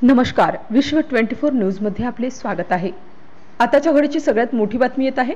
नमस्कार, विश्व 24 न्यूजमध्ये आपले स्वागत आहे। आताच्या घडीची सगळ्यात मोठी बातमी येत आहे।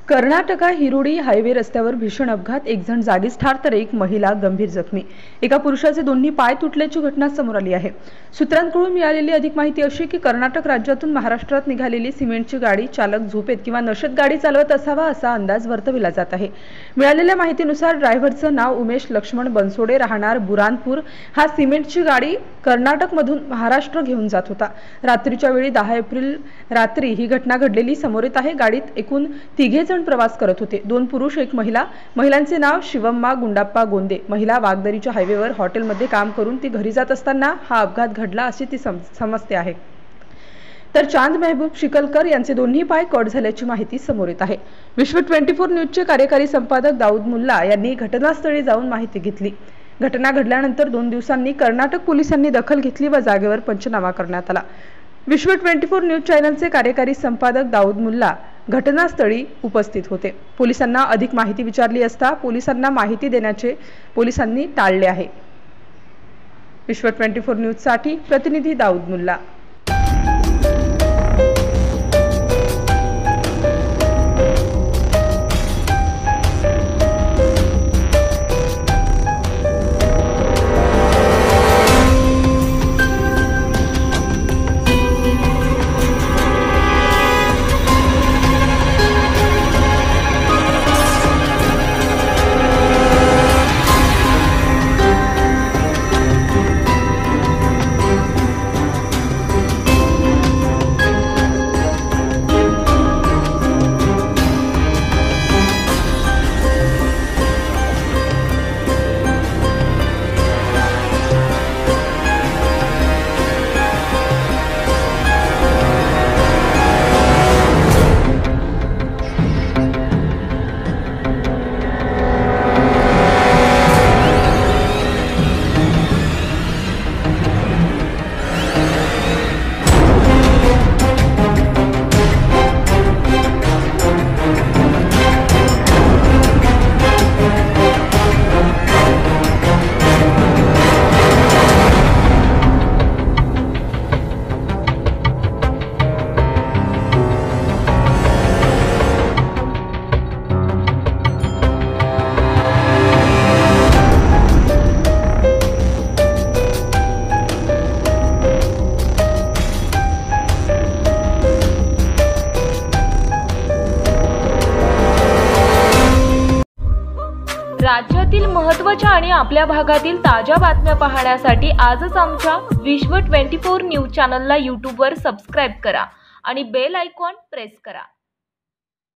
कर्नाटका हिरोडी हायवे रस्त्यावर भीषण अपघात, एक जण जागीच ठार तर एक महिला गंभीर जखमी। एका पुरुषाचे दोन्ही पाय तुटल्याची घटना समोर आली आहे। सूत्रांकडून मिळालेली अधिक माहिती अशी की कर्नाटक राज्यातून महाराष्ट्रात निघालेली सिमेंटची गाडी चालक झोपेत किंवा नशेत गाडी चालवत असावा असा अंदाज वर्तविला जात आहे। मिळालेल्या माहितीनुसार ड्रायव्हरचं नाव उमेश लक्ष्मण बनसोडे, राहणार बुरानपूर, हा सिमेंटची गाडी कर्नाटकमधून महाराष्ट्र घेऊन जात होता। रात्रीच्या वेळी 10 एप्रिल रात्री ही घटना घडलेली समोर येत आहे। गाडीत एकूण तिघे प्रवास करत होते, 2 पुरुष एक महिला। महिलांचे नाव शिवम्मा गुंडाप्पा गोंदे। महिला वागदरीच्या हायवेवर हॉटेलमध्ये काम करून ती घरी जात असताना हा अपघात घडला अशी ती समजते आहे। तर चांद महबूब शिकलकर यांचे दोन्ही पाय कट झाल्याची माहिती समोर येत आहे। विश्व 24 न्यूजचे कार्यकारी संपादक दाऊद मुल्ला यांनी घटनास्थळी जाऊन माहिती घेतली। घटना घडल्यानंतर 2 दिवसांनी कर्नाटक पोलिसांनी दखल घेतली व जागेवर पंचनामा करण्यात आला। विश्व 24 न्यूज चॅनलचे कार्यकारी संपादक दाऊद मुल्ला घटनास्थळी उपस्थित होते। पोलिसांना अधिक माहिती विचारली असता पोलिसांना माहिती देण्याचे पोलिसांनी टाळले आहे। विश्व 24 न्यूज साठी प्रतिनिधी दाऊद मुल्ला। राज्यातील महत्त्वाच्या आणि आपल्या भागातील ताज्या बातम्या पाहण्यासाठी आजच आमच्या विश्व 24 न्यूज चॅनलला YouTube वर सबस्क्राइब करा आणि बेल आयकॉन प्रेस करा।